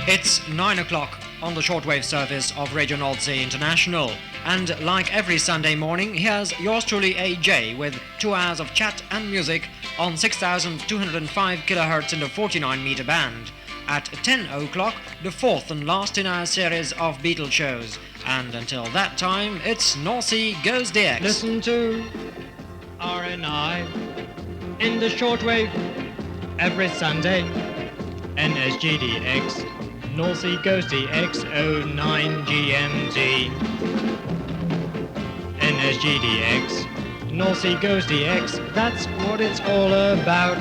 It's 9 o'clock on the shortwave service of Radio Nordsee International, and like every Sunday morning, here's yours truly AJ with 2 hours of chat and music on 6,205 kHz in the 49-meter band. At 10 o'clock, the fourth and last in our series of Beatles shows, and until that time, it's Nordsee Goes DX. Listen to RNI in the shortwave every Sunday. NSGDX, Nordsee Goes DX 09 GMT. NSGDX, Nordsee Goes DX, that's what it's all about.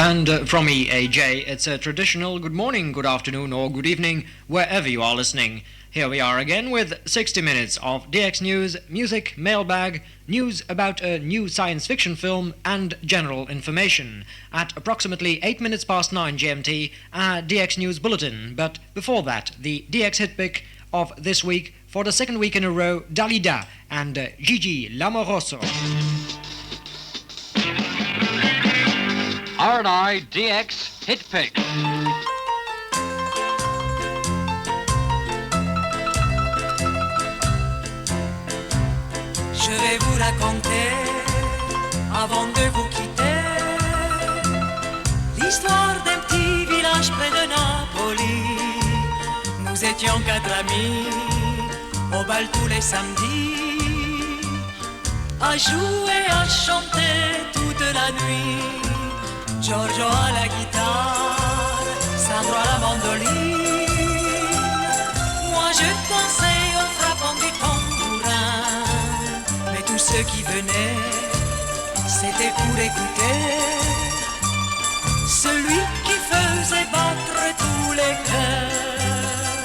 And from me, AJ, it's a traditional good morning, good afternoon or good evening, wherever you are listening. Here we are again with 60 minutes of DX news, music, mailbag, news about a new science fiction film and general information. At approximately 8 minutes past 9 GMT, our DX news bulletin. But before that, the DX hit pick of this week for the second week in a row, Dalida and Gigi L'Amoroso. RNI DX Hit Pick. Je vais vous raconter, avant de vous quitter, l'histoire d'un petit village près de Napoli. Nous étions 4 amis, au bal tous les samedis, à jouer, à chanter toute la nuit. Giorgio à la guitare, Sandro à la mandoline. Moi je dansais en frappant du tambourin. Mais tous ceux qui venaient, c'était pour écouter celui qui faisait battre tous les cœurs.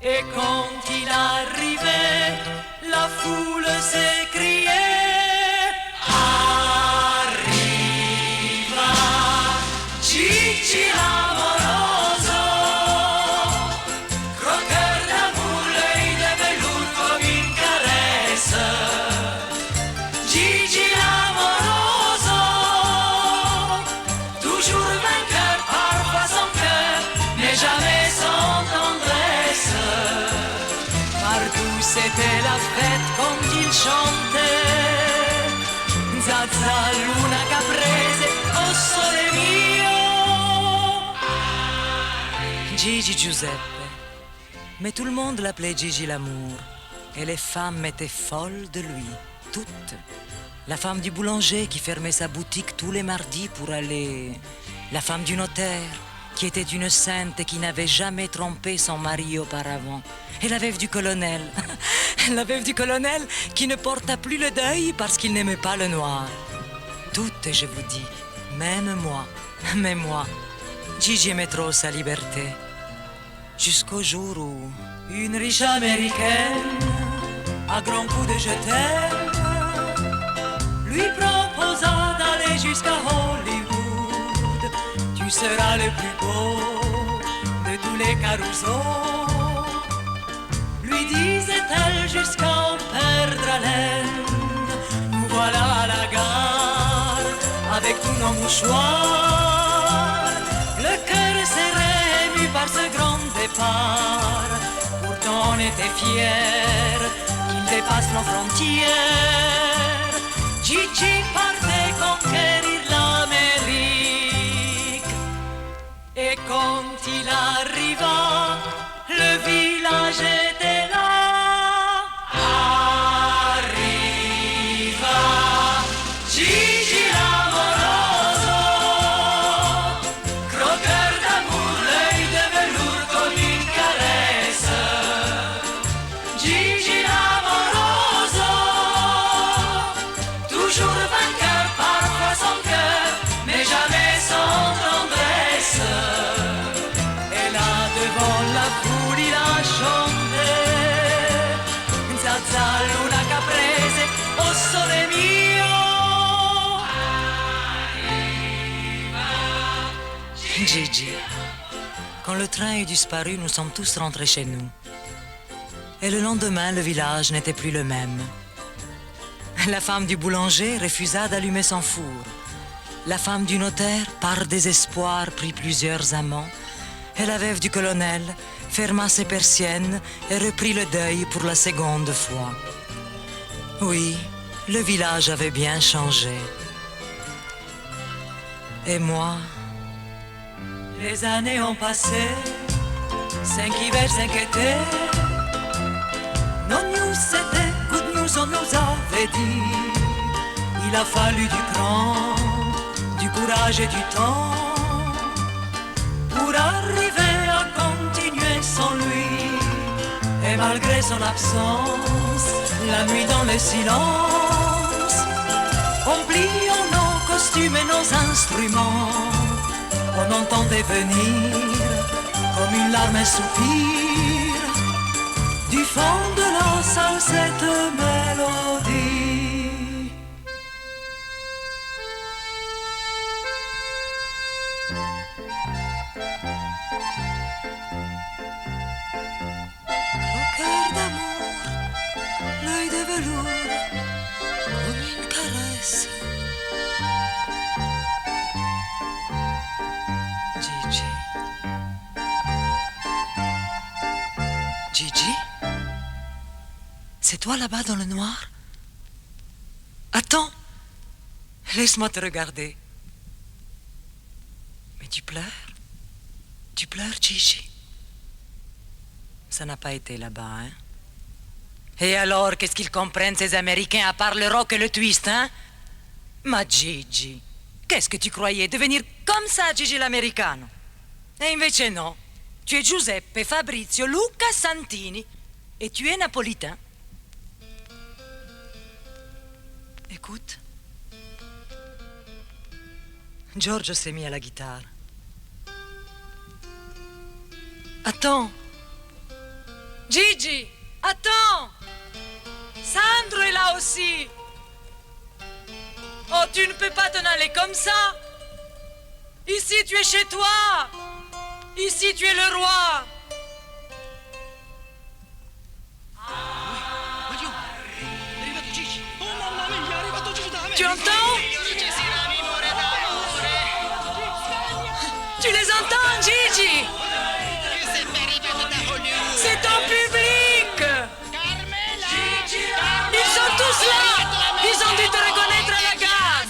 Et quand il arrivait, la foule s'écriait. Gigi l'amoroso, croqueur d'amour, l'œil de velours comme une caresse. Gigi l'amoroso, toujours vainqueur, parfois sans cœur, mais jamais sans tendresse. Partout c'était la fête quand il chantait. Zazza, luna caprese, oh sole mio. Gigi Giuseppe, mais tout le monde l'appelait Gigi l'amour, et les femmes étaient folles de lui, toutes. La femme du boulanger qui fermait sa boutique tous les mardis pour aller, la femme du notaire qui était une sainte et qui n'avait jamais trompé son mari auparavant, et la veuve du colonel, la veuve du colonel qui ne porta plus le deuil parce qu'il n'aimait pas le noir. Toutes, je vous dis, même moi, mais moi, Gigi aimait trop sa liberté. Jusqu'au jour où une riche américaine, à grands coups de je t'aime, lui proposa d'aller jusqu'à Hollywood. Tu seras le plus beau de tous les carousaux, lui disait-elle jusqu'à en perdre haleine. Nous voilà à la gare avec tous nos mouchoirs, le cœur serré ému par ce grand départ. Pourtant on était fiers qu'il dépasse nos frontières. Gigi partait conquérir l'Amérique. Et quand il arriva, le village était là. Arriva Gigi l'amoroso, croqueur d'amour, l'œil de velours comme une caresse. Gigi l'amoroso, toujours vainqueur, parfois sans cœur, mais jamais sans tendresse. Et Gigi, quand le train eut disparu, nous sommes tous rentrés chez nous. Et le lendemain, le village n'était plus le même. La femme du boulanger refusa d'allumer son four. La femme du notaire, par désespoir, prit plusieurs amants. Et la veuve du colonel ferma ses persiennes et reprit le deuil pour la seconde fois. Oui, le village avait bien changé. Et moi, les années ont passé, 5 hivers, 5 étés. Non news, c'était good news, on nous avait dit. Il a fallu du cran, du courage et du temps pour arriver à continuer sans lui. Et malgré son absence, la nuit dans le silence, on pliant nos costumes et nos instruments, on entendait venir comme une larme un soupir du fond de la salle cette mélodie. Cœur d'amour, l'œil de velours, comme une caresse. Gigi. Gigi? C'est toi là-bas dans le noir? Attends, laisse-moi te regarder. Mais tu pleures? Tu pleures, Gigi? Ça n'a pas été là-bas, hein? Et alors, qu'est-ce qu'ils comprennent, ces Américains, à part le rock et le twist, hein? Ma Gigi, qu'est-ce que tu croyais? Devenir comme ça, Gigi l'americano? E invece no. Tu es Giuseppe, Fabrizio, Luca, Santini. Et tu es napolitain. Écoute. Giorgio s'est mis à la guitare. Attends. Gigi, attends. Sandro est là aussi. Oh, tu ne peux pas t'en aller comme ça. Ici, tu es chez toi. Ici, tu es le roi. Tu entends? Tu les entends, Gigi? C'est ton public. Ils sont tous là. Ils ont dû te reconnaître à la gare.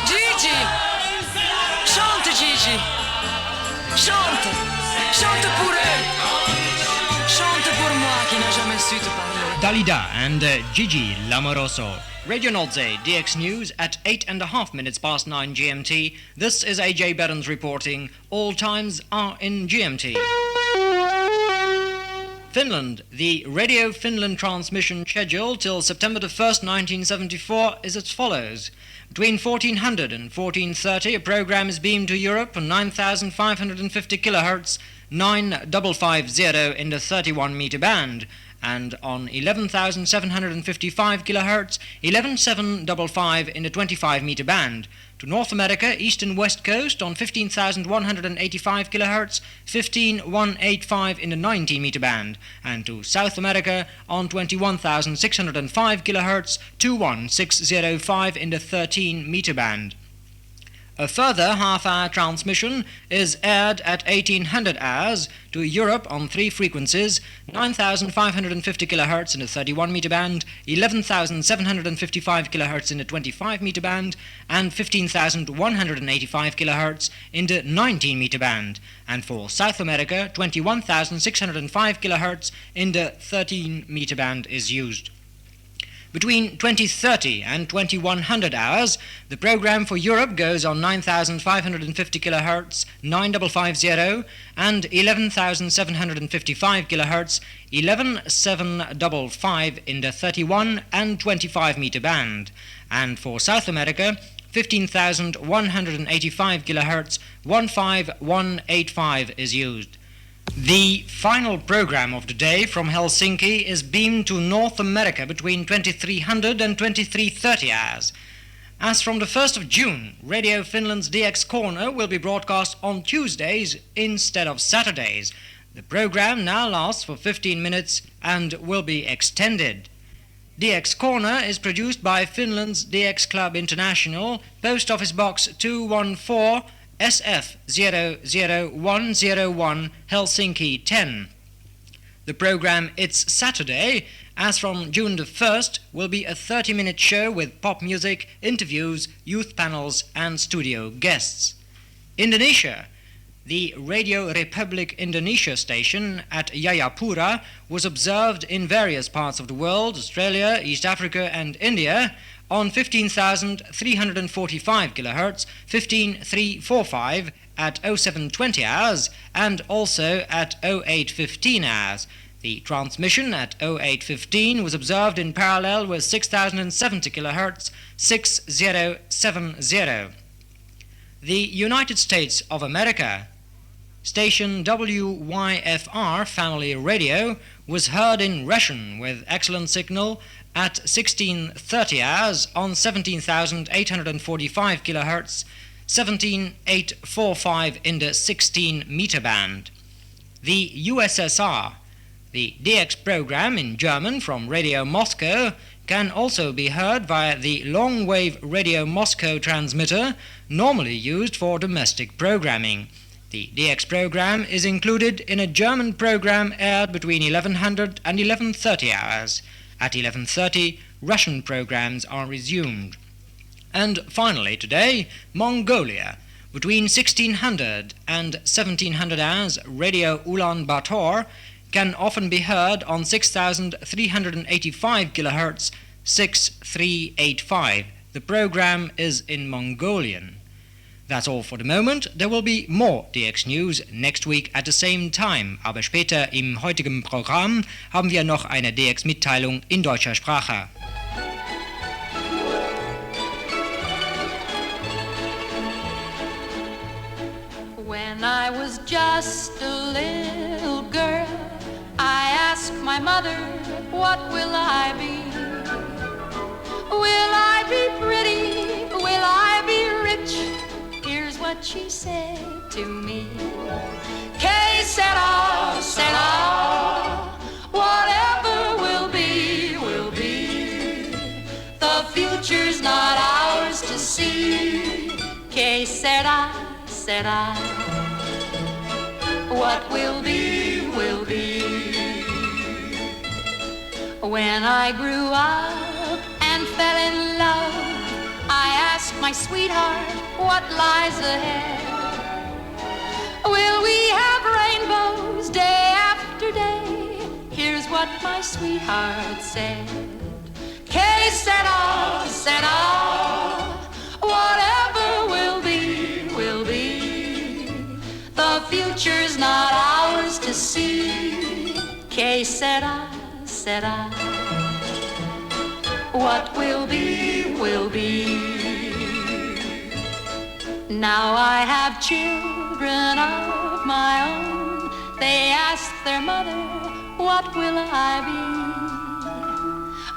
Gigi, chante, Gigi. Chante. Chante pour eux. Chante pour moi qui n'a jamais su te parler. Dalida and Gigi L'Amoroso. Radio Nozze, DX News at 8.5 past 9 GMT. This is AJ Beirens reporting. All times are in GMT. Finland. The Radio Finland transmission schedule till September the 1st, 1974 is as follows. Between 1400 and 1430, a program is beamed to Europe on 9,550 kHz, 9550 in the 31 meter band, and on 11,755 kHz, 11,755 in the 25 meter band. To North America, east and west coast on 15,185 kHz, 15,185 in the 90 meter band, and to South America on 21,605 kHz, 21,605 in the 13 meter band. A further half-hour transmission is aired at 1800 hours to Europe on 3 frequencies, 9,550 kHz in the 31 meter band, 11,755 kHz in the 25 meter band, and 15,185 kHz in the 19 meter band, and for South America 21,605 kHz in the 13 meter band is used. Between 2030 and 2100 hours, the program for Europe goes on 9,550 kHz, 9550, and 11,755 kHz, 11,755 in the 31 and 25 meter band, and for South America, 15,185 kHz, 15185 is used. The final program of the day from Helsinki is beamed to North America between 2300 and 2330 hours. As from the 1st of June, Radio Finland's DX Corner will be broadcast on Tuesdays instead of Saturdays. The program now lasts for 15 minutes and will be extended. DX Corner is produced by Finland's DX Club International, Post Office Box 214, SF 00101, Helsinki 10. The program It's Saturday, as from June the 1st, will be a 30-minute show with pop music, interviews, youth panels and studio guests. Indonesia. The Radio Republic Indonesia station at Jayapura was observed in various parts of the world, Australia, East Africa and India, on 15,345 kHz, 15,345 at 0720 hours and also at 0815 hours. The transmission at 0815 was observed in parallel with 6,070 kHz, 6070. The United States of America. Station WYFR Family Radio was heard in Russian with excellent signal at 1630 hours on 17,845 kHz, 17,845 in the 16-meter band. The USSR. The DX program in German from Radio Moscow can also be heard via the long-wave Radio Moscow transmitter, normally used for domestic programming. The DX program is included in a German program aired between 1100 and 1130 hours. At 1130, Russian programs are resumed. And finally today, Mongolia. Between 1600 and 1700 hours, Radio Ulaanbaatar can often be heard on 6,385 kHz, 6385. The program is in Mongolian. That's all for the moment. There will be more DX News next week at the same time. Aber später im heutigen Programm haben wir noch eine DX-Mitteilung in deutscher Sprache. When I was just a little girl, I asked my mother, what will I be? Will I be pretty? Will I be rich? Here's what she said to me. Que sera, sera, whatever will be, will be. The future's not ours to see. Que sera, sera, what will be, will be. When I grew up and fell in love, I asked my sweetheart, what lies ahead? Will we have rainbows day after day? Here's what my sweetheart said. Que sera, sera, whatever will be, will be. The future's not ours to see. Que sera, sera, what will be, will be. Now I have children of my own. They ask their mother, what will I be?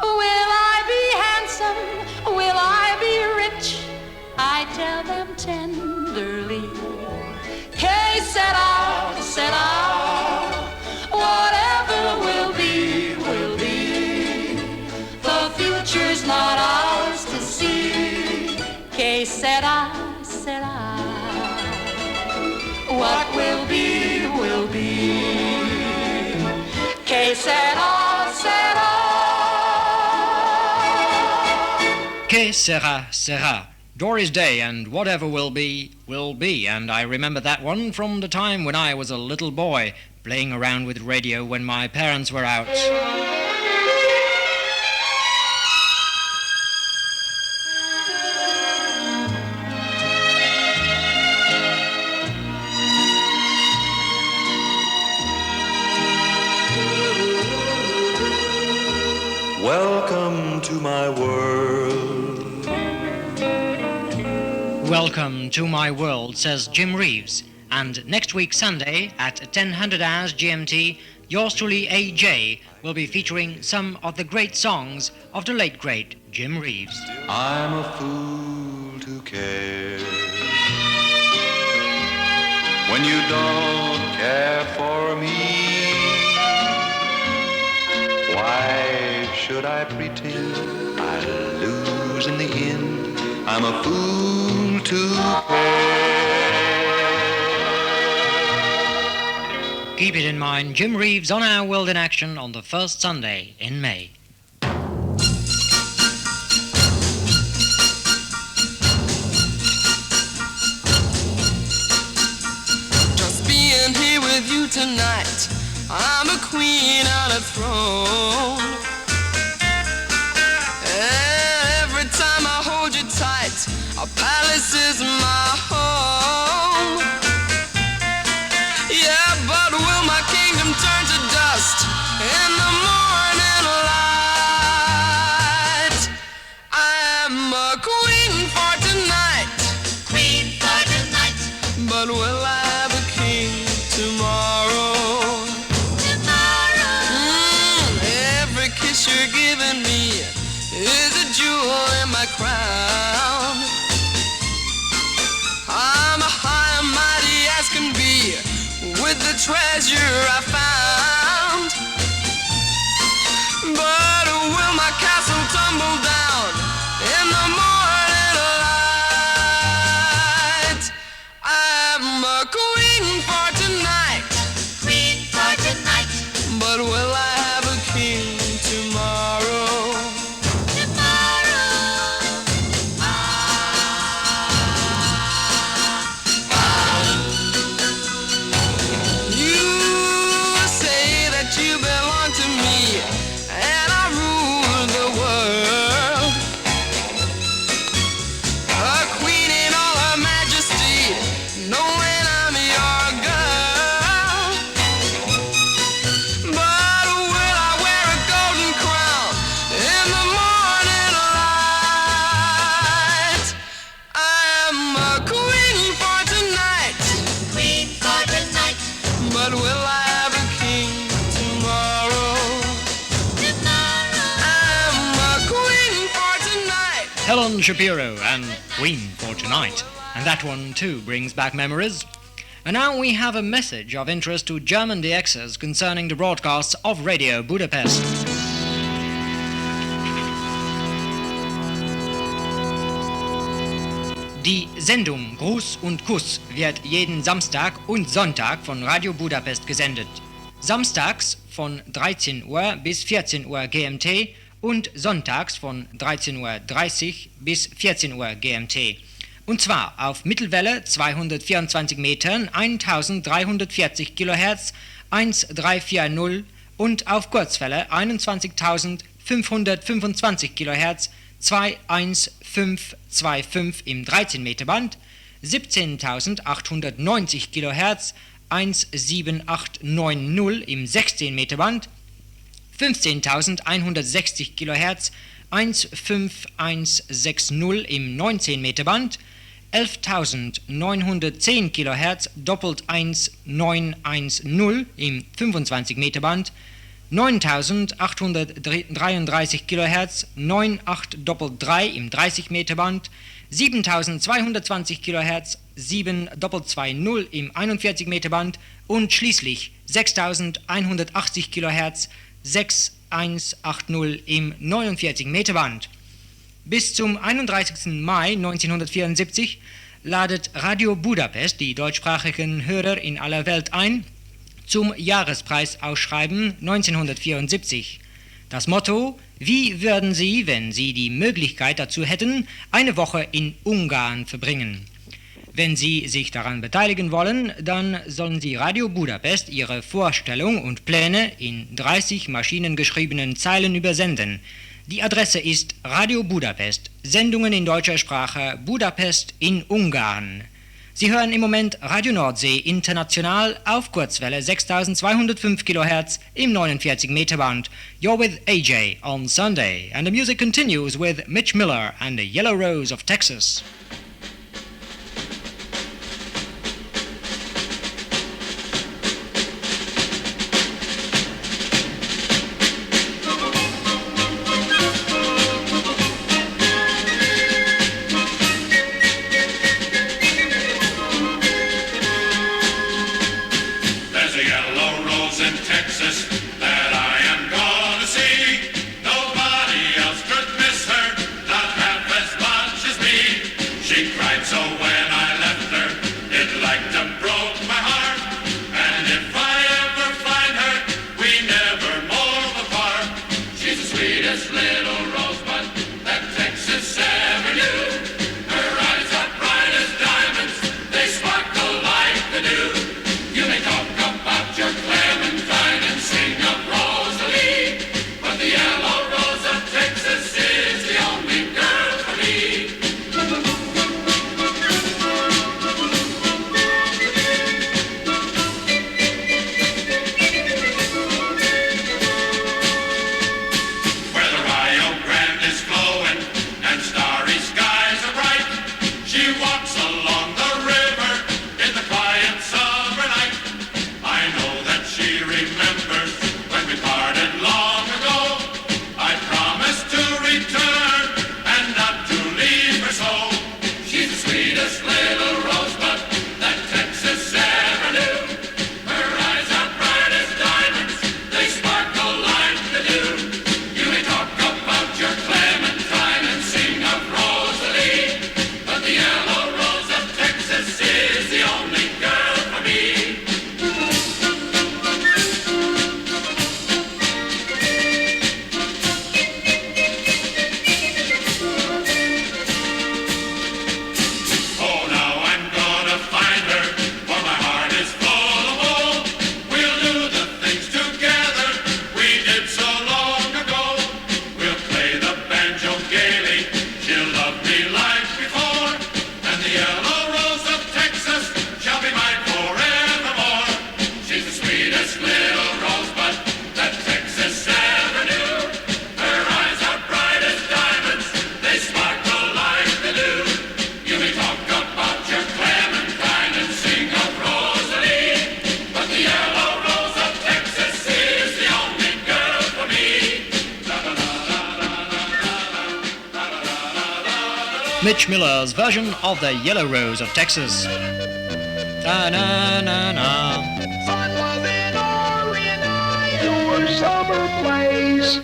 Will I be handsome? Will I be rich? I tell them tenderly. Que sera, sera, whatever will be, will be. The future's not ours to see. Que sera, sera, what will be, will be. Que sera, sera. Que sera, sera. Doris Day and whatever will be, will be. And I remember that one from the time when I was a little boy, playing around with radio when my parents were out. Welcome to my world. Welcome to my world, says Jim Reeves. And next week Sunday at 1000 hours GMT, yours truly AJ will be featuring some of the great songs of the late great Jim Reeves. I'm a fool to care. When you don't care for me, why should I pretend I'll lose in the end? I'm a fool to care. Keep it in mind, Jim Reeves on Our World in Action on the first Sunday in May. Just being here with you tonight, I'm a queen on a throne. Every time I hold you tight, a palace is my home. Yeah, but will my kingdom turn to dust in the morning light? I'm a queen for tonight, Queen for tonight, but will I have a king tomorrow? Every kiss you're giving me is a jewel in my crown. I'm a high and mighty as can be with the treasure I found. But will my castle tumble down in the morning light? I'm a queen for tonight, Queen for tonight, but will I have a king tomorrow? You say that you belong to me and I rule the world. A queen in all her majesty, knowing I'm your girl. But will I wear a golden crown in the morning light? I'm a queen for tonight, Queen for tonight, but will I have a king tomorrow? I'm a queen for tonight. Helen Shapiro and Queen for Tonight. And that one too brings back memories. And now we have a message of interest to German DXers concerning the broadcasts of Radio Budapest. Die Sendung Gruß und Kuss wird jeden Samstag und Sonntag von Radio Budapest gesendet. Samstags von 13 Uhr bis 14 Uhr GMT und sonntags von 13:30 Uhr bis 14 Uhr GMT. Und zwar auf Mittelwelle 224 Metern 1340 kHz 1340 und auf Kurzwelle 21.525 kHz 21525 im 13 Meter Band, 17.890 kHz 17890 im 16 Meter Band, 15.160 kHz 15160 im 19 Meter Band, 11.910 kHz doppelt 1910 im 25 Meter Band, 9.833 kHz 98 doppelt 3 im 30 Meter Band, 7.220 kHz 7 doppelt 20 im 41 Meter Band und schließlich 6.180 kHz 6180 im 49 Meter Band. Bis zum 31. Mai 1974 ladet Radio Budapest die deutschsprachigen Hörer in aller Welt ein zum Jahrespreisausschreiben 1974. Das Motto: Wie würden Sie, wenn Sie die Möglichkeit dazu hätten, eine Woche in Ungarn verbringen? Wenn Sie sich daran beteiligen wollen, dann sollen Sie Radio Budapest Ihre Vorstellung und Pläne in 30 maschinengeschriebenen Zeilen übersenden. Die Adresse ist Radio Budapest, Sendungen in deutscher Sprache, Budapest in Ungarn. Sie hören im Moment Radio Nordsee International auf Kurzwelle 6205 kHz im 49 Meter Band. You're with AJ on Sunday, and the music continues with Mitch Miller and the Yellow Rose of Texas. Texas that I am gonna see. Nobody else could miss her, not half as much as me. She cried so when I left her, it like to broke my heart. And if I ever find her, we never more apart. She's the sweetest little rosebud that Texas ever knew. Her eyes are bright as diamonds, they sparkle like the dew. You may talk about your Clementine and sing of Rosalie, but the yellow rose of Texas is the only girl for me. Where the Rio Grande is flowing and starry skies are bright, she walks along the river in the quiet summer night. I know that she remembers when we parted long ago. I promised to return and not to leave her so. She's the sweetest little rosebud that Texas ever knew. Her eyes are bright as diamonds, they sparkle like the dew. You may talk about your Clementine and sing of Rosalie, but the yellow rose of Texas is the only girl for me. Oh, now I'm gonna find her, for my heart is full of woe. We'll do the things together we did so long ago. We'll play the banjo gaily, she'll love me like before, and the yellow rose of Texas shall be mine forevermore. She's the sweetest little rosebud that Texas ever knew. Her eyes are bright as diamonds, they sparkle like the dew. You may talk about your Clementine and sing of Rosalie, but the yellow rose of Texas is the only girl for me. Mitch Miller's version of the Yellow Rose of Texas. Da-na-na-na.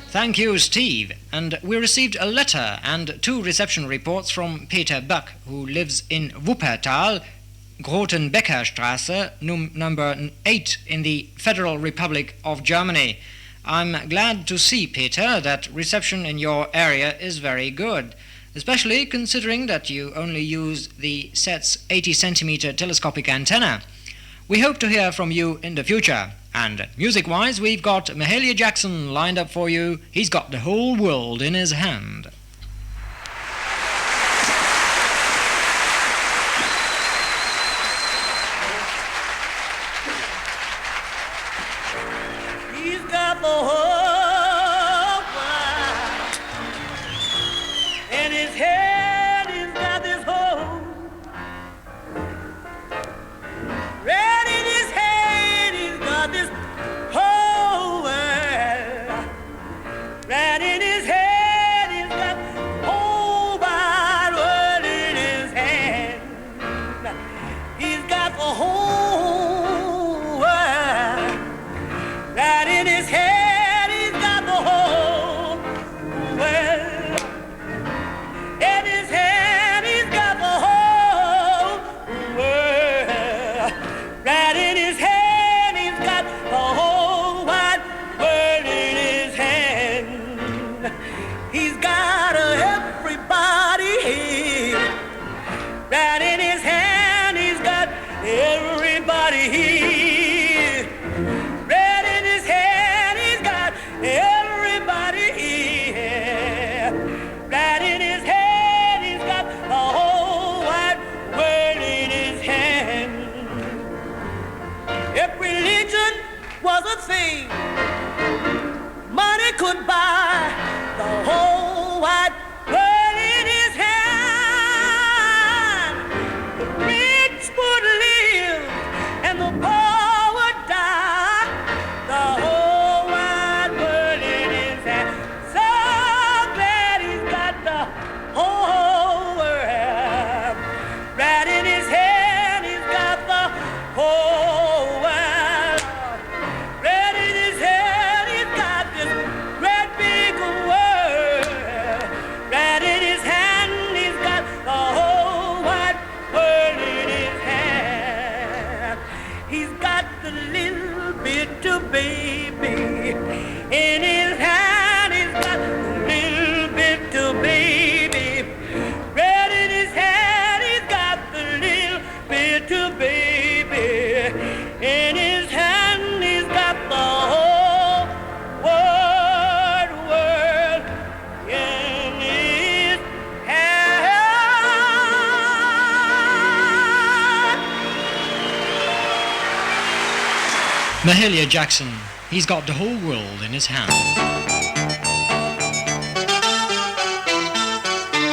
Thank you, Steve. And we received a letter and 2 reception reports from Peter Buck, who lives in Wuppertal, Grotenbeckerstraße, number 8 in the Federal Republic of Germany. I'm glad to see, Peter, that reception in your area is very good, especially considering that you only use the set's 80-centimeter telescopic antenna. We hope to hear from you in the future. And music-wise, we've got Mahalia Jackson lined up for you. He's got the whole world in his hand. He's got the whole world in his head. He's got this whole red in his head. He's got this whole world red in his head. He's got whole wide world in his hand. He's got the whole world right in his head. He's got the whole world in his head. He's got the whole world right in his head. He's got the whole wide world in his hand. He's got everybody here right in his hand. He's got everybody here. Red in his hand, he's got everybody here. Red in his hand, he's got the whole wide world in his hand. If religion was a thing money could buy, the whole wide world in his hand. The rich would live and the poor would die. The whole wide world in his hand. So glad he's got the whole world right in his hand. He's got the whole world right in his hand. bit of baby. In his hand he's got a little bit of baby. Right in his hand he's got the little bit of baby. In his hand he's got the whole wide world in his hand. Mahalia Jackson, he's got the whole world in his hand.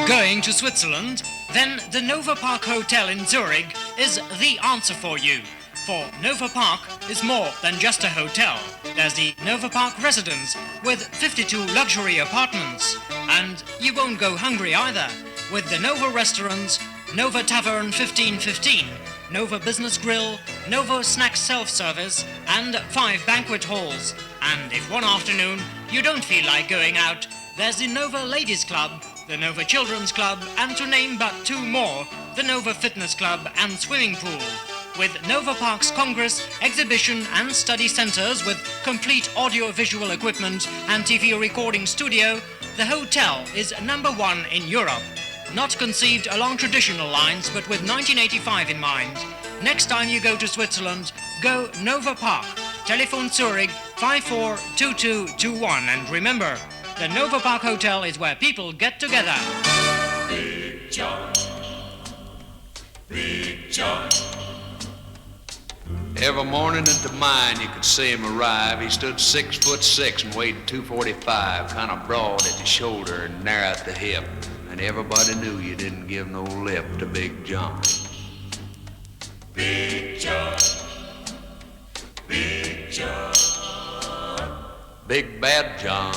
Going to Switzerland? Then the Nova Park Hotel in Zurich is the answer for you. For Nova Park is more than just a hotel. There's the Nova Park Residence with 52 luxury apartments. And you won't go hungry either with the Nova Restaurants, Nova Tavern 1515, Nova Business Grill, Nova Snack Self-Service, and 5 banquet halls. And if one afternoon you don't feel like going out, there's the Nova Ladies Club, the Nova Children's Club, and to name but 2 more, the Nova Fitness Club and Swimming Pool. With Nova Park's Congress, Exhibition and Study Centers with complete audio-visual equipment and TV recording studio, the hotel is #1 in Europe. Not conceived along traditional lines, but with 1985 in mind. Next time you go to Switzerland, go Nova Park. Telephone Zurich 542221. And remember, the Nova Park Hotel is where people get together. Big John, Big John. Every morning at the mine you could see him arrive. He stood 6'6" and weighed 245, kind of broad at the shoulder and narrow at the hip. And everybody knew you didn't give no lip to Big John. Big John, Big John, Big Bad John,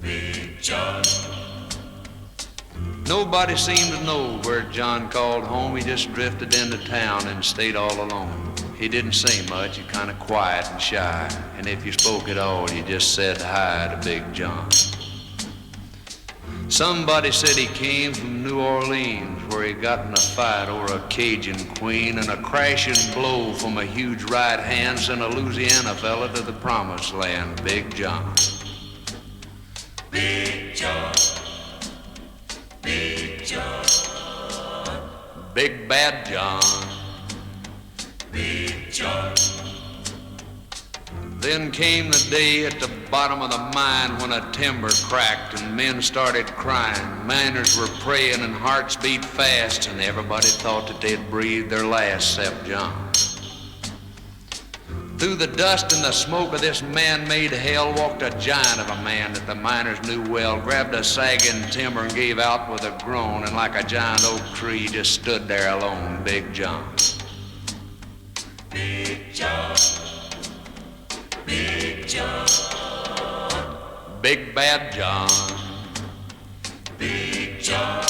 Big John. Nobody seemed to know where John called home. He just drifted into town and stayed all alone. He didn't say much, he kind of quiet and shy. And if you spoke at all, you just said hi to Big John. Somebody said he came from New Orleans, where he got in a fight over a Cajun queen, and a crashing blow from a huge right hand sent a Louisiana fella to the promised land, Big John. Big John, Big John, Big Bad John, Big John. Then came the day at the bottom of the mine when a timber cracked and men started crying. Miners were praying and hearts beat fast, and everybody thought that they'd breathed their last except John. Through the dust and the smoke of this man-made hell walked a giant of a man that the miners knew well, grabbed a sagging timber and gave out with a groan, and like a giant oak tree just stood there alone, Big John. Big John, Big John, Big Bad John, Big John.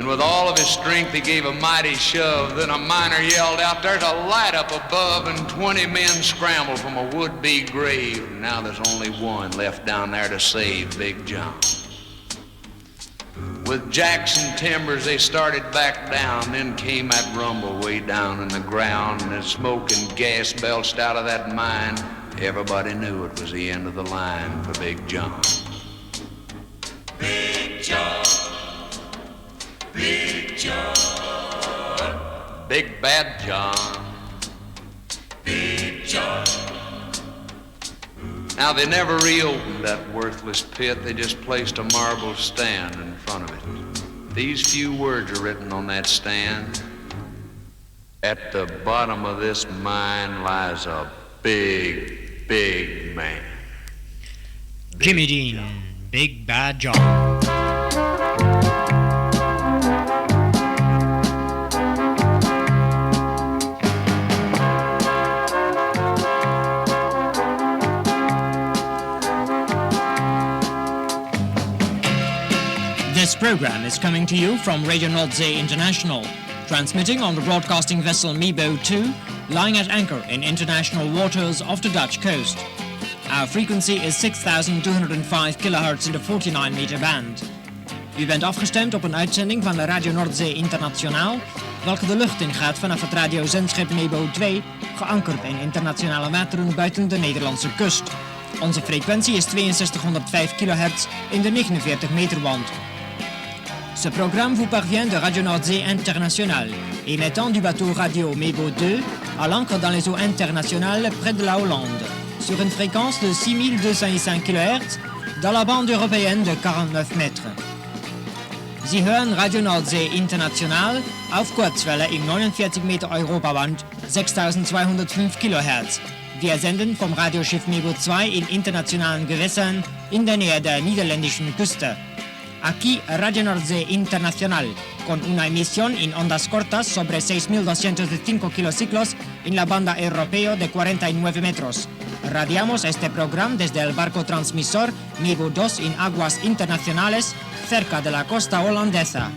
and with all of his strength he gave a mighty shove. Then a miner yelled out, "There's a light up above," and 20 men scrambled from a would-be grave. Now there's only one left down there to save Big John. With Jackson timbers they started back down. Then came that rumble way down in the ground, and as smoke and gas belched out of that mine, everybody knew it was the end of the line for Big John. Big John, Big John, Big Bad John, Big John. Now they never reopened that worthless pit. They just placed a marble stand in front of it. These few words are written on that stand. At the bottom of this mine lies a big, big man. Jimmy Dean, Big Bad John. This program is coming to you from Radio Nordsee International, transmitting on the broadcasting vessel Mebo 2, lying at anchor in international waters off the Dutch coast. Our frequency is 6,205 kHz in the 49-meter band. U bent afgestemd op een uitzending van de Radio Noordzee Internationaal, welke de lucht ingaat vanaf het radiozendschip Nebo 2, geankerd in internationale wateren buiten de Nederlandse kust. Onze frequentie is 6205 kHz in de 49 meter band. Ce programme vous parvient de Radio Noordzee Internationale, émettant du bateau radio Mebo 2 à l'ancre dans les eaux internationales près de la Hollande, sur une fréquence de 6205 kHz dans la bande européenne de 49 mètres. Sie hören Radio Nordsee International auf Kurzwelle im 49 Meter Europaband 6205 kHz. Wir senden vom Radioschiff Mebo 2 in internationalen Gewässern in der Nähe der niederländischen Küste. Aquí Radio Nordsee Internacional, con una emisión en ondas cortas sobre 6.205 kilociclos en la banda europea de 49 metros. Radiamos este programa desde el barco transmisor Mebo 2 en aguas internacionales cerca de la costa holandesa.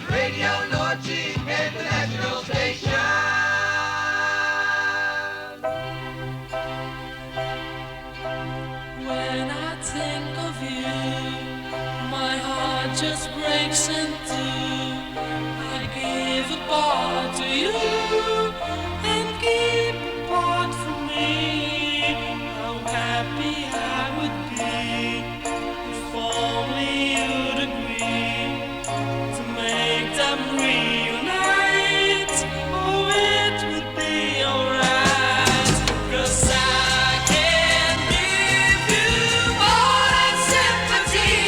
Radio Noordzee International Station. When I think of you, my heart just breaks in two. I give a part to you and keep a part for me. How happy I would be if only you'd agree to make them reunite. Oh, it would be alright, 'cause I can give you more than sympathy,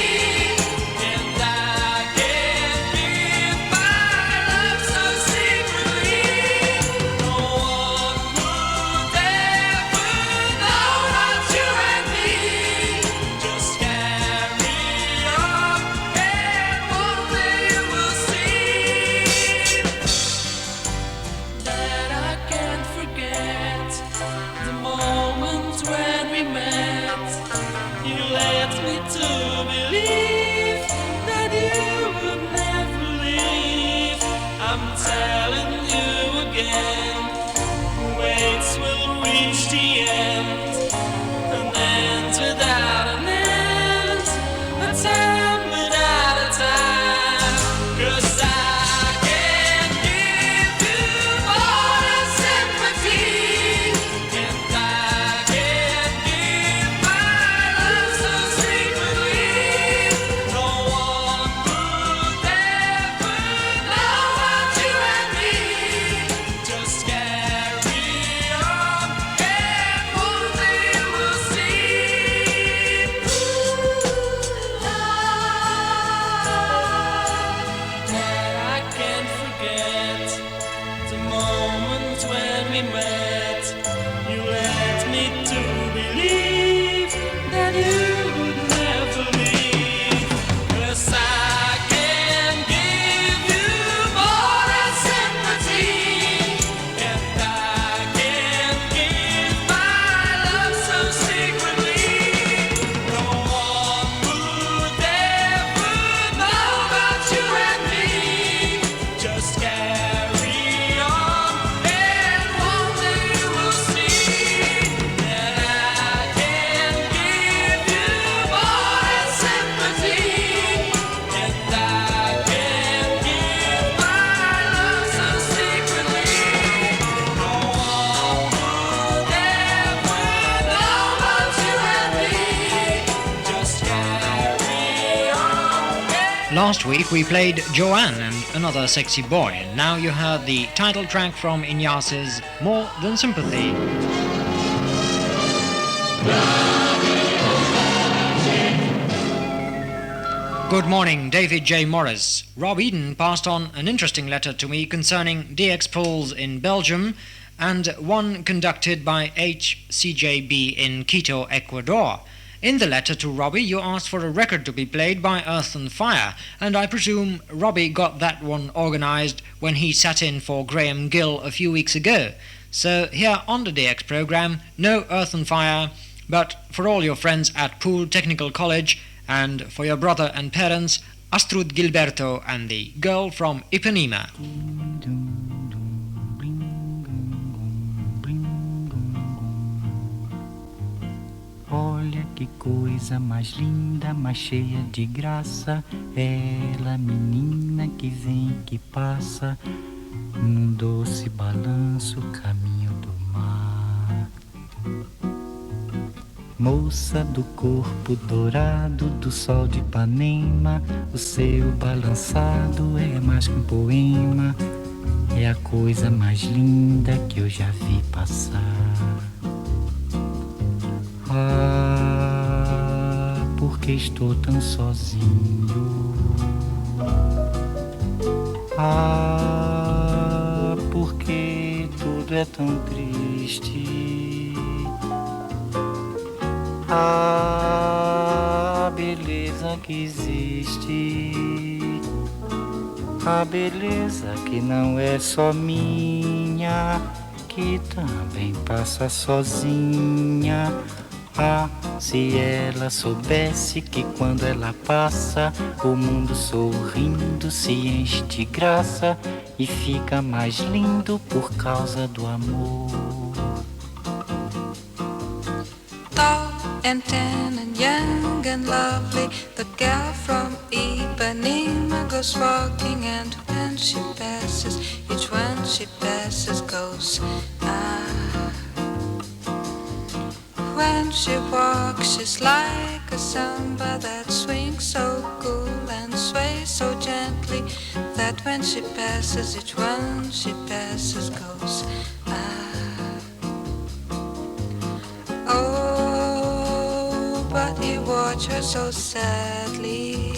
and I can give my love so secretly. No one would ever know not you and me. Just carry on, and one day you will see that I can't forget the moment when we met. You led me to believe that you would never leave. I'm telling you again, waits will reach the end, an end without an end, a time without a time. 'Cause I can give you more than sympathy, and I can give my love so secretly. No one would ever know about you and me. Just carry on, and one day you will see. That I can't forget the moment when we met. You led me to believe that you would never leave. 'Cause I can give you more than sympathy, and I can give my love so secretly. No one would ever know about you and me. Just carry on, and one day you will see that I can give you more than sympathy, and I can give my love so secretly. No one would ever know about you and me. Just carry on. Last week we played Joanne and Another Sexy Boy, and now you heard the title track from Ignaz's More Than Sympathy. Good morning, David J. Morris. Rob Eden passed on an interesting letter to me concerning DX polls in Belgium and one conducted by HCJB in Quito, Ecuador. In the letter to Robbie, you asked for a record to be played by Earth and Fire, and I presume Robbie got that one organized when he sat in for Graham Gill a few weeks ago. So here on the DX program, no Earth and Fire, but for all your friends at Poole Technical College, and for your brother and parents, Astrud Gilberto and the girl from Ipanema. All you que coisa mais linda, mais cheia de graça. Ela, menina que vem, que passa, num doce balanço, caminho do mar. Moça do corpo dourado do sol de Ipanema, o seu balançado é mais que um poema, é a coisa mais linda que eu já vi passar. Ah, porque estou tão sozinho. Ah, porque tudo é tão triste. A beleza que existe, a beleza que não é só minha, que também passa sozinha. Ah, se ela soubesse que quando ela passa, o mundo sorrindo se enche de graça e fica mais lindo por causa do amor. And tan and young and lovely, the girl from Ipanema goes walking, and when she passes, each one she passes goes ah. When she walks, she's like a samba that swings so cool and sways so gently, that when she passes, each one she passes goes ah. Oh, but he watched her so sadly.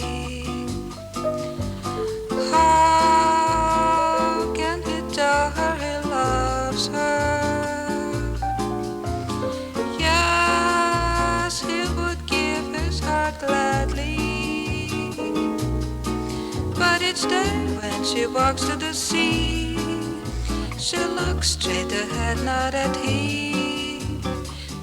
How can he tell her he loves her? Yes, he would give his heart gladly. But each day when she walks to the sea, she looks straight ahead, not at him.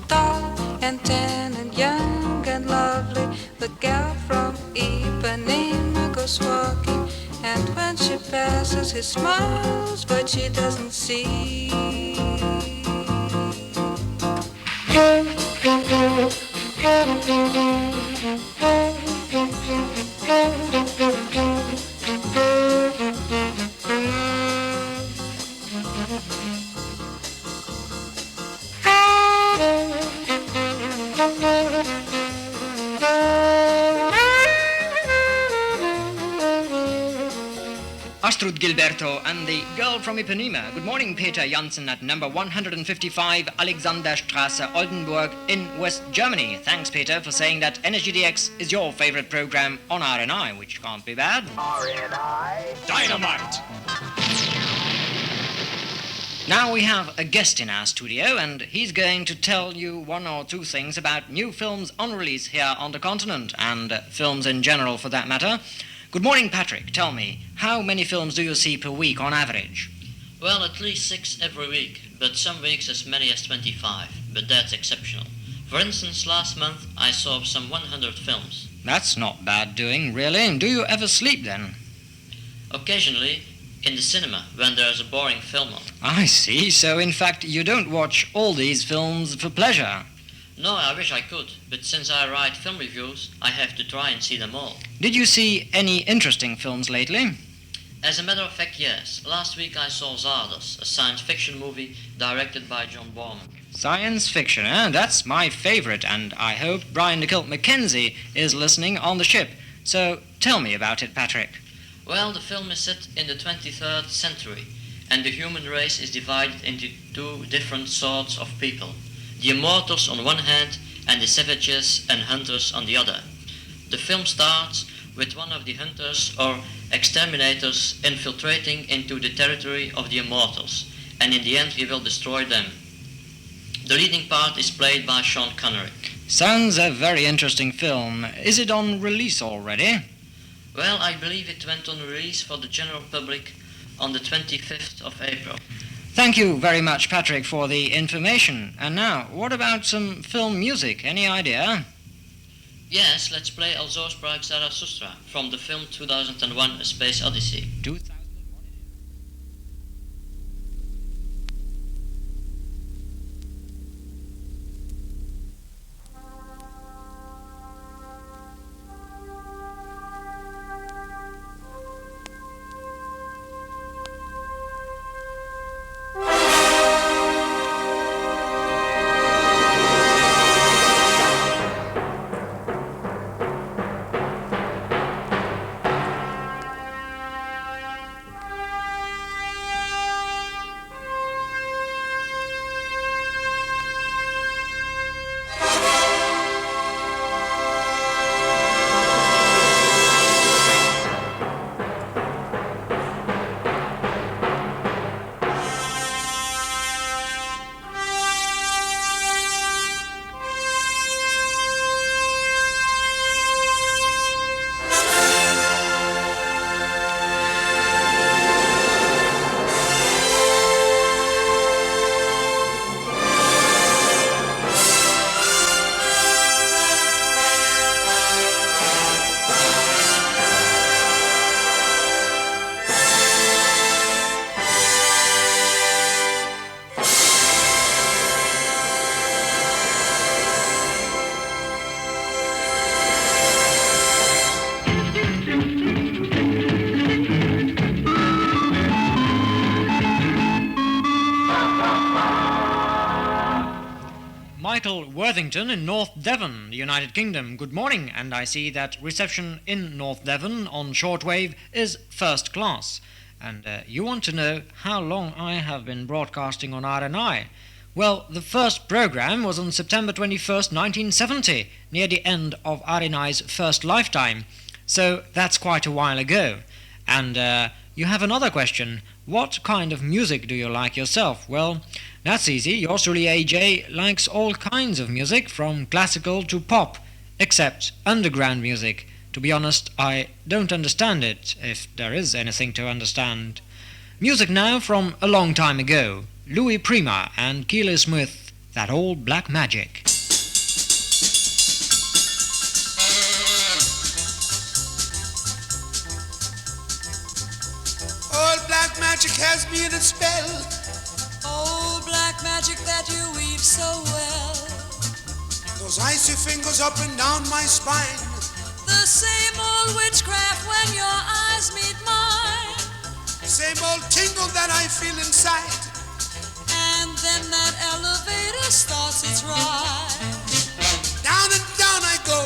Tall and tan and young and lovely, the gal from Ipanema goes walking, and when she passes he smiles, but she doesn't see. Astrud Gilberto and the Girl from Ipanema. Good morning, Peter Janssen at number 155 Alexanderstrasse, Oldenburg in West Germany. Thanks, Peter, for saying that Energy DX is your favorite program on RNI, which can't be bad. RNI Dynamite! Now we have a guest in our studio, and he's going to tell you one or two things about new films on release here on the continent, and films in general for that matter. Good morning, Patrick. Tell me, how many films do you see per week on average? Well, at least 6 every week, but some weeks as many as 25, but that's exceptional. For instance, last month I saw some 100 films. That's not bad doing, really. Do you ever sleep then? Occasionally, in the cinema, when there's a boring film on. I see. So, in fact, you don't watch all these films for pleasure. No, I wish I could, but since I write film reviews, I have to try and see them all. Did you see any interesting films lately? As a matter of fact, yes. Last week I saw Zardos, a science fiction movie directed by John Borman. Science fiction, eh? That's my favorite, and I hope Brian the Kilt Mackenzie is listening on the ship. So, tell me about it, Patrick. Well, the film is set in the 23rd century, and the human race is divided into two different sorts of people. The immortals on one hand, and the savages and hunters on the other. The film starts with one of the hunters or exterminators infiltrating into the territory of the immortals, and in the end he will destroy them. The leading part is played by Sean Connery. Sounds a very interesting film. Is it on release already? Well, I believe it went on release for the general public on the 25th of April. Thank you very much, Patrick, for the information. And now, what about some film music? Any idea? Yes, let's play Alzos Prague Zarathustra from the film 2001 A Space Odyssey. Michael Worthington in North Devon, United Kingdom. Good morning, and I see that reception in North Devon on shortwave is first class. And you want to know how long I have been broadcasting on RNI. Well, the first program was on September 21st, 1970, near the end of RNI's first lifetime. So that's quite a while ago. And you have another question. What kind of music do you like yourself? Well, that's easy. Yours truly, AJ, likes all kinds of music, from classical to pop, except underground music. To be honest, I don't understand it, if there is anything to understand. Music now from a long time ago. Louis Prima and Keely Smith, That Old Black Magic. Old black magic has me in its spell. Old black magic that you weave so well. Those icy fingers up and down my spine. The same old witchcraft when your eyes meet mine. Same old tingle that I feel inside. And then that elevator starts its ride. Down and down I go.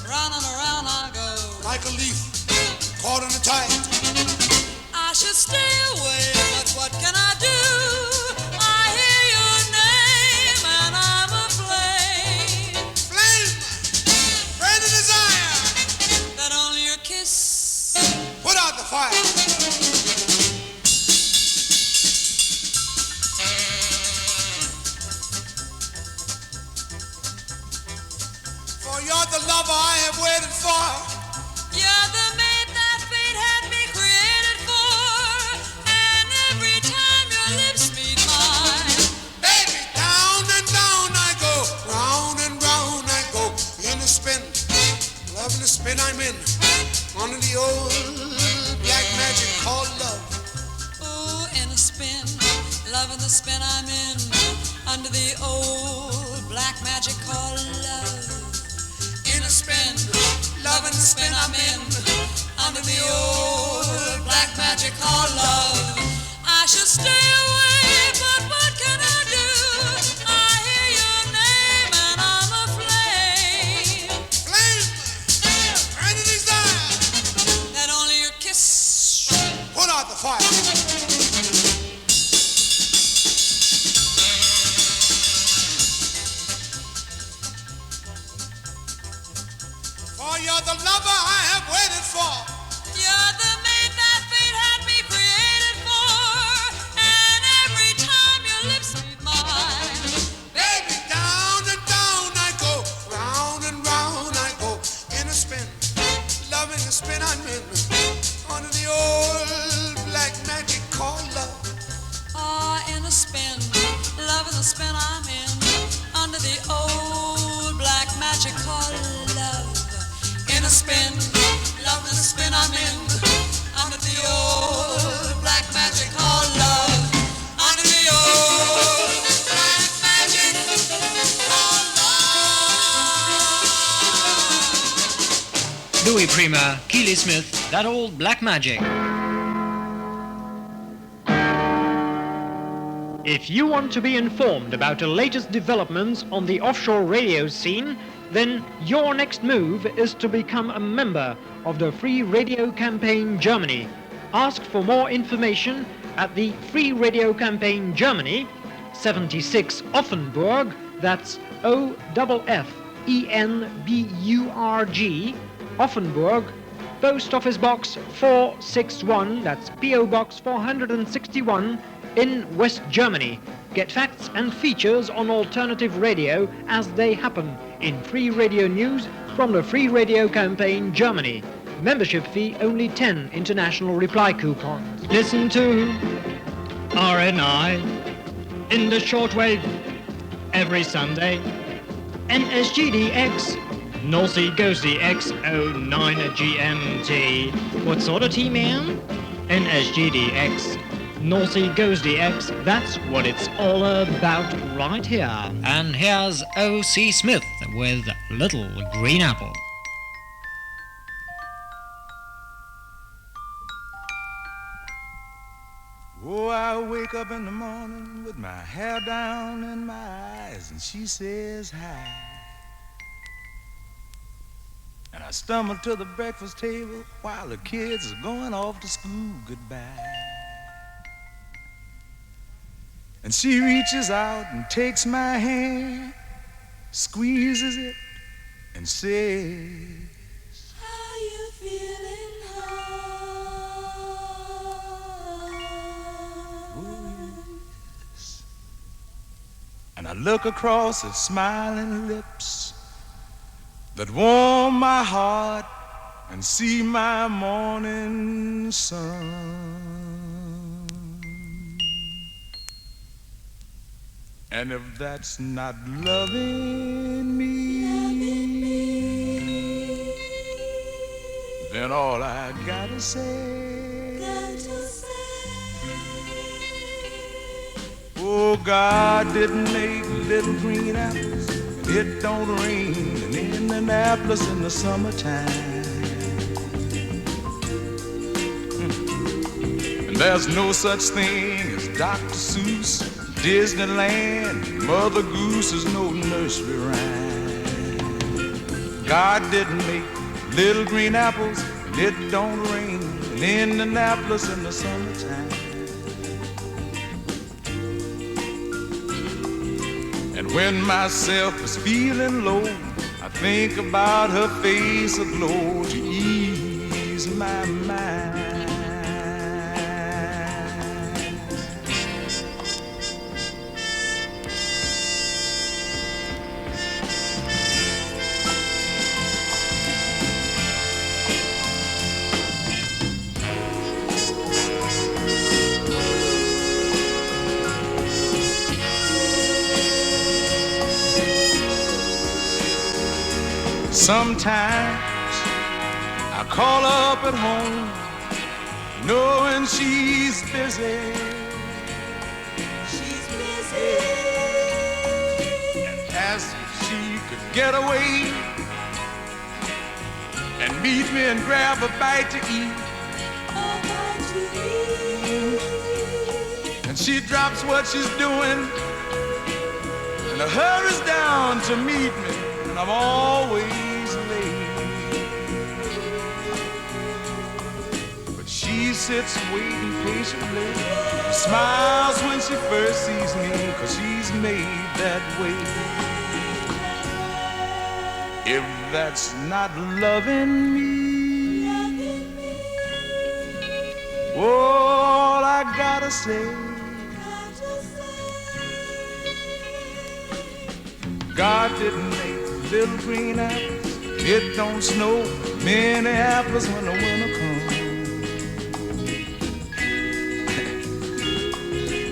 Round and around I go. Like a leaf caught in a tide. I should stay away, but what can I do? I hear your name and I'm aflame. Flame, burn the desire. That only your kiss put out the fire. For you're the lover I have waited for. You're the mate that fate had me created for. And every time your lips meet mine, baby, down and down I go. Round and round I go. In a spin, loving the spin I'm in. Under the old black magic called love. ooh, in a spin, loving the spin I'm in. Under the old black magic called love. In a spin, Loving the spin I'm in. Under the old black magic called love. I should stay away, but what can I do? I hear your name and I'm aflame. flame, burn the desire. That only your kiss Put out the fire. For you're the lover I have waited for. You're the mate that fate had me created for. And every time your lips meet mine, Baby, down and down I go. Round and round I go. In a spin, loving the spin I'm in. Under the old black magic called love. ah, in a spin, loving the spin I'm in. Under the old black magic called love. In a spin, loving the spin I'm in. Under the old black magic called love. Under the old black magic called love. Louis Prima, Keely Smith, That Old Black Magic. If you want to be informed about the latest developments on the offshore radio scene, then your next move is to become a member of the Free Radio Campaign Germany. Ask for more information at the Free Radio Campaign Germany, 76 Offenburg, that's OFFENBURG, Offenburg, Post Office Box 461, that's PO Box 461, in West Germany. Get facts and features on alternative radio as they happen in free radio news from the Free Radio Campaign Germany. Membership fee only 10 international reply coupons. Listen to RNI in the shortwave every Sunday. NSGDX North Sea Ghosty X09 GMT. What sort of tea, ma'am? NSGDX North Sea Ghosty X. That's what it's all about right here. And here's O.C. Smith with Little Green Apple. Oh, I wait wake up in the morning with my hair down in my eyes and she says hi. And I stumble to the breakfast table while the kids are going off to school goodbye. And she reaches out and takes my hand, squeezes it and says, How you feeling, and I look across her smiling lips that warm my heart and see my morning sun. And if that's not loving me, then all I gotta say, oh, God didn't make little green apples, and it don't rain in Indianapolis in the summertime. And there's no such thing as Dr. Seuss, Disneyland, Mother Goose is no nursery rhyme. God didn't make little green apples, and it don't rain in Indianapolis in the summertime. And when myself is feeling low, I think about her face aglow to ease my mind. Sometimes I call up at home, knowing she's busy. She's busy. And ask if she could get away and meet me and grab a bite to eat. And she drops what she's doing and hurries down to meet me, and I'm always she sits waiting patiently, smiles when she first sees me, 'cause she's made that way. If that's not loving me, all I gotta say, God didn't make little green apples, it don't snow many apples when the winter comes.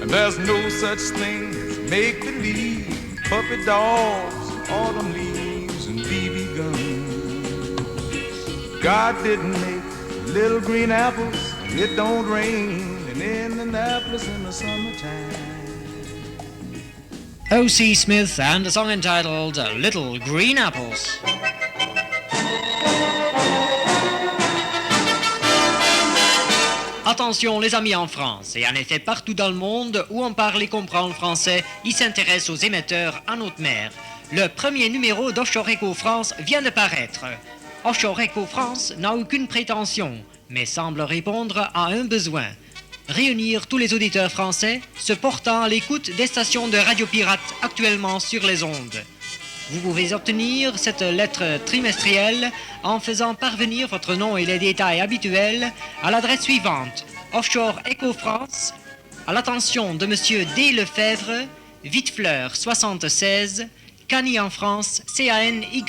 And there's no such thing as make-believe, puppy dogs, autumn leaves, and BB guns. God didn't make little green apples, it don't rain in Indianapolis in the summertime. O.C. Smith and a song entitled Little Green Apples. Attention les amis en France, et en effet partout dans le monde où on parle et comprend le français, ils s'intéressent aux émetteurs en haute mer. Le premier numéro d'Offshore Echo France vient de paraître. Offshore Echo France n'a aucune prétention, mais semble répondre à un besoin. Réunir tous les auditeurs français se portant à l'écoute des stations de radio pirates actuellement sur les ondes. Vous pouvez obtenir cette lettre trimestrielle en faisant parvenir votre nom et les détails habituels à l'adresse suivante: Offshore Echo France, à l'attention de Monsieur D. Lefebvre, Vitefleur 76, Cany en France, CANY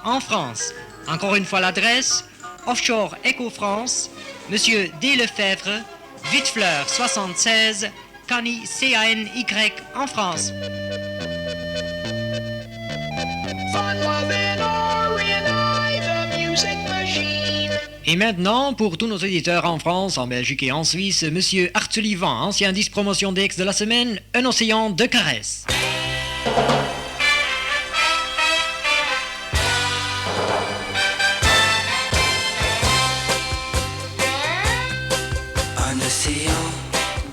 en France. Encore une fois l'adresse: Offshore Echo France, Monsieur D. Lefebvre, Vitefleur 76, Cany CANY en France. Et maintenant, pour tous nos auditeurs en France, en Belgique et en Suisse, Monsieur Arthulivan, ancien disque promotion DX de la semaine, Un océan de caresses. Un océan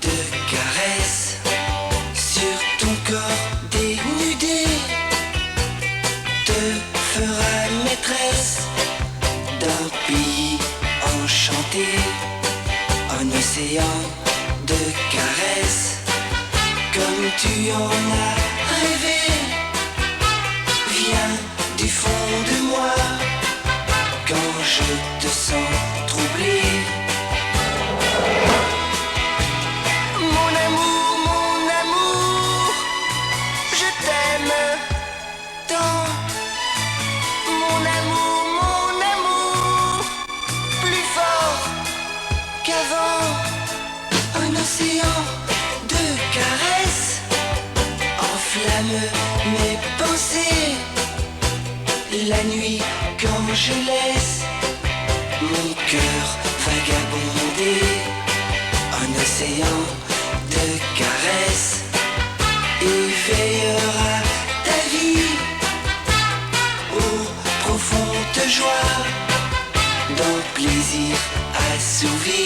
de caresses dénudée te fera maîtresse d'un pays enchanté, un océan de caresses, comme tu en as rêvé. Viens du fond de moi quand je te sens troublé. Mon amour, je t'aime tant. Mon amour, plus fort qu'avant. Un océan de caresses enflamme mes pensées. La nuit quand je laisse mon cœur vagabonder. Un océan de caresses éveillera ta vie aux profondes joies d'un plaisir assouvi.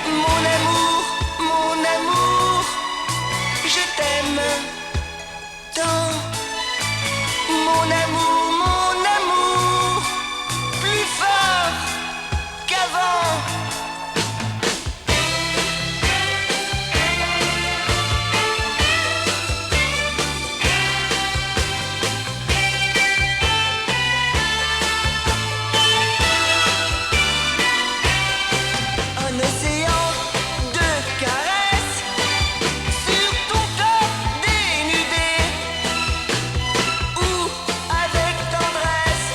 Mon amour, je t'aime tant. Mon amour, plus fort qu'avant. Un océan de caresses sur ton corps dénudé, où avec tendresse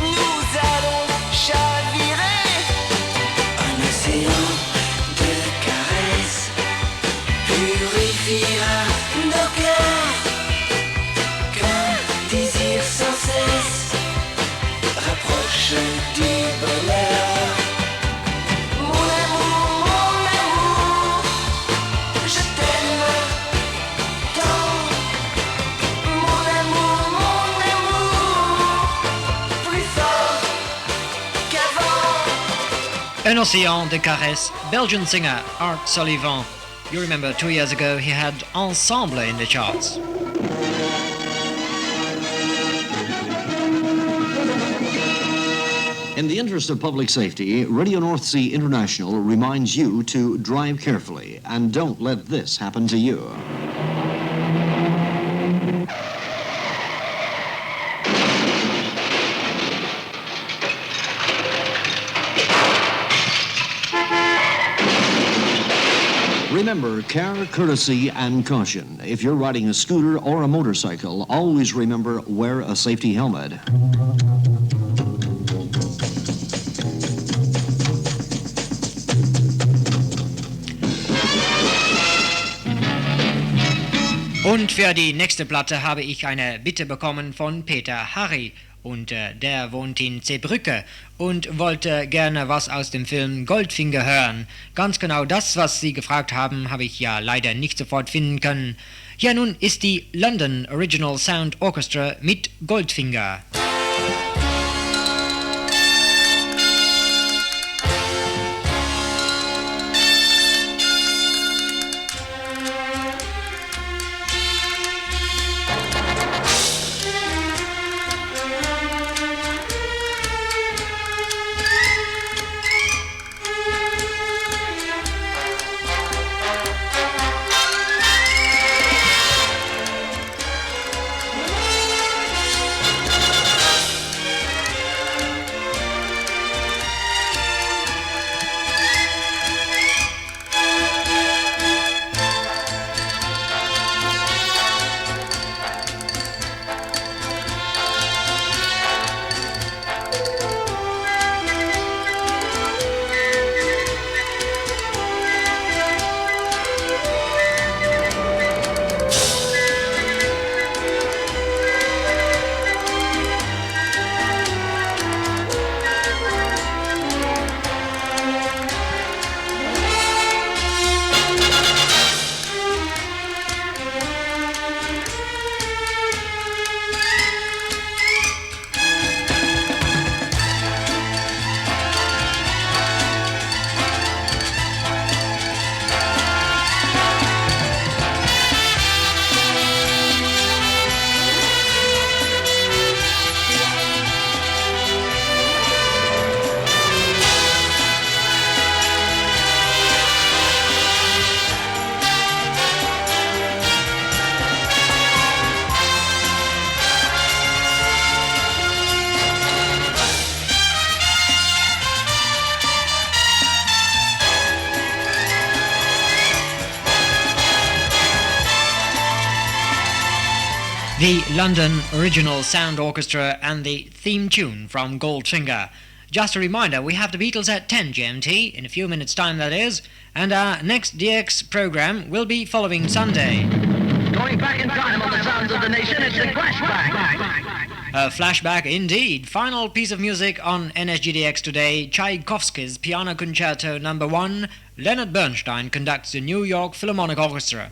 nous allons chavirer. Un océan de caresses purifiera nos cœurs, qu'un désir sans cesse rapproche du bonheur. Mon amour, je t'aime tant. Mon amour, plus fort qu'avant. An Ocean de Caresses, Belgian singer Art Sullivan. You remember 2 years ago he had Ensemble in the charts. In the interest of public safety, Radio North Sea International reminds you to drive carefully and don't let this happen to you. Remember, care, courtesy, and caution. If you're riding a scooter or a motorcycle, always remember, wear a safety helmet. Und für die nächste Platte habe ich eine Bitte bekommen von Peter Harry. Und der wohnt in Zeebrücke und wollte gerne was aus dem Film Goldfinger hören. Ganz genau das, was Sie gefragt haben, habe ich ja leider nicht sofort finden können. Ja, nun ist die London Original Sound Orchestra mit Goldfinger. the London Original Sound Orchestra and the theme tune from Goldfinger. Just a reminder, we have the Beatles at 10 GMT, in a few minutes' time that is, and our next DX program will be following Sunday. Going back in time on the sounds of the nation, it's a flashback. A flashback indeed. Final piece of music on NSGDX today, Tchaikovsky's Piano Concerto No. 1. Leonard Bernstein conducts the New York Philharmonic Orchestra.